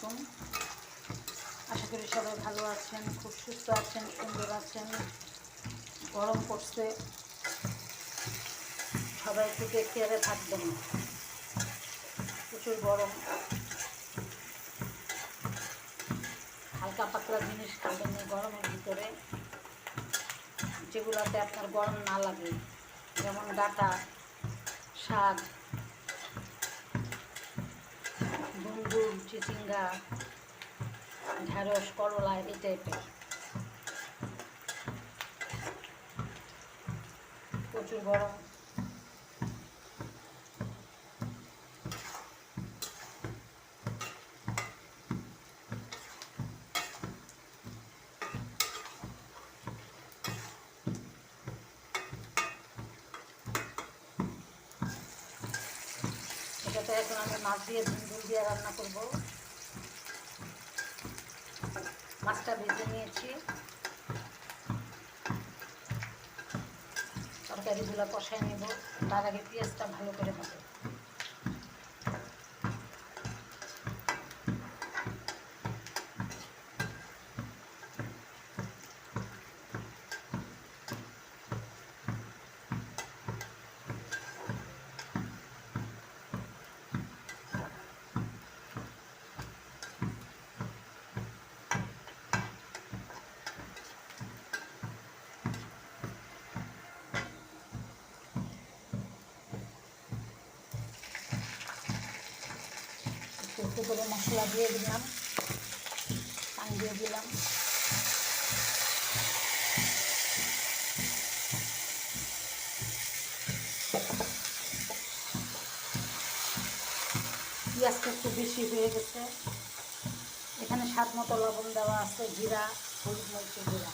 আলাইকুম। আশা করি সবাই ভালো আছেন, খুব সুস্থ আছেন, সুন্দর আছেন। গরম পড়ছে, সবাই একটু টেক কেয়ারে থাকবেন। প্রচুর গরম, হালকা পাতলা জিনিস খাবেন এই গরমের ভিতরে, যেগুলোতে আপনার গরম না লাগে, যেমন ডাঁটা, শাক, ডুমডুম, চিচিঙ্গা, ঢেঁড়স, করলা, এই টাইপের। প্রচুর গরম। এটাতে এখন আমি মাছ দিয়ে ঝুল দিয়ে রান্না করব। মাছটা ভেজে নিয়েছি, তরকারিগুলো কষায় নেব। তার আগে পেঁয়াজটা ভালো করে নেব। একটু করে মশলা দিয়ে দিলাম, পানি দিয়ে দিলাম। পেঁয়াজটা একটু বেশি হয়ে গেছে। এখানে স্বাদ মতো লবণ দেওয়া আছে, জিরা, হলুদ মরিচের গুঁড়া।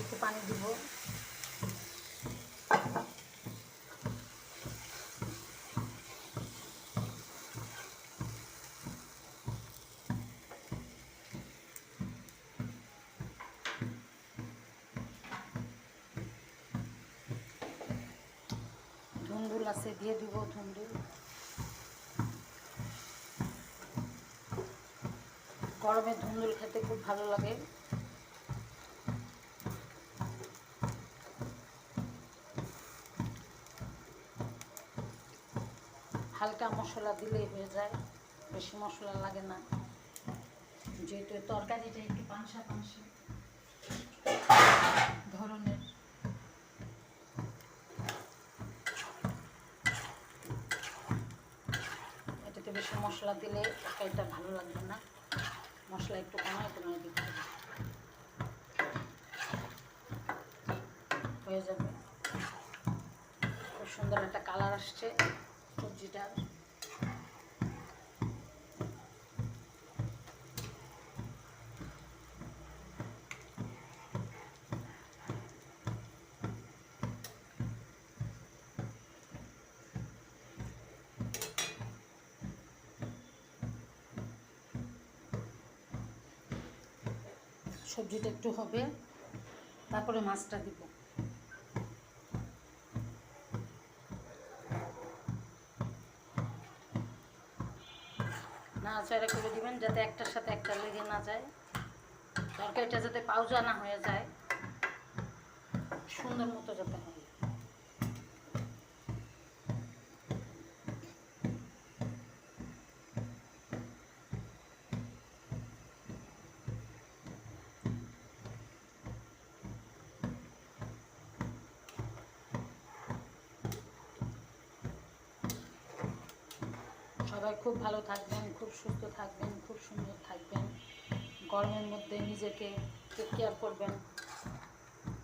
একটু পানি দিব। ধুন্দুল আছে, দিয়ে দিব ধুন্দুল। গরমে ধুন্দুল খেতে খুব ভালো লাগে। হালকা মশলা দিলেই হয়ে যায়, বেশি মশলা লাগে না, যেহেতু তরকারিটা একটু পানসা পানসা ধরনের। এটাতে বেশি মশলা দিলে তরকারিটা ভালো লাগবে না, মশলা একটু কমায় কমায় দিতে হবে, হয়ে যাবে। খুব সুন্দর একটা কালার আসছে সবজিটার। সবজিটা একটু হবে, তারপরে মাছটা দিব। নাড়াচাড়া করে দিবেন যাতে একটার সাথে একটা লেগে না যায়, তরকারিটা যাতে পাউজা না হয়ে যায়, সুন্দর মতো যাতে হয়। সবাই খুব ভালো থাকবেন, খুব সুস্থ থাকবেন, খুব সুন্দর থাকবেন। গরমের মধ্যে নিজেকে টেক কেয়ার করবেন।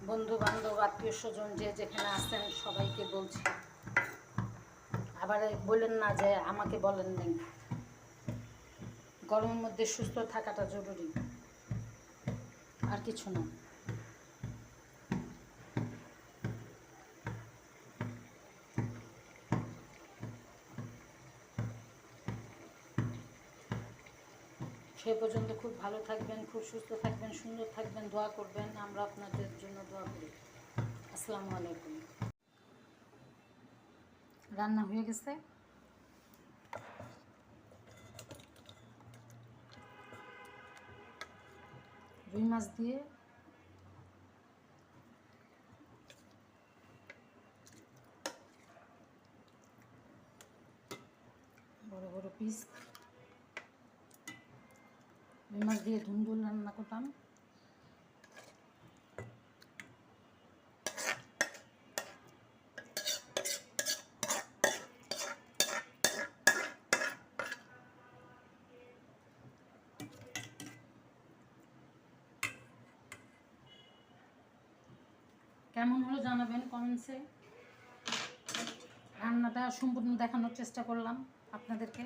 বন্ধু বান্ধব, আত্মীয় স্বজন যে যেখানে আছেন সবাইকে বলছি, আবার বললেন না যে আমাকে বলেন নেই। গরমের মধ্যে সুস্থ থাকাটা জরুরি, আর কিছু না। সে পর্যন্ত খুব ভালো থাকবেন, খুব সুস্থ থাকবেন, সুন্দর থাকবেন, দোয়া করবেন। আমরা আপনাদের জন্য দোয়া করি। আসসালামু আলাইকুম। রান্না হয়ে গেছে। রুই মাছ দিয়ে বড় বড় পিস রুই মাছ দিয়ে ধুন্দুল রান্না করতাম। কেমন হলো জানাবেন কমেন্টসে। রান্নাটা সম্পূর্ণ দেখানোর চেষ্টা করলাম আপনাদেরকে।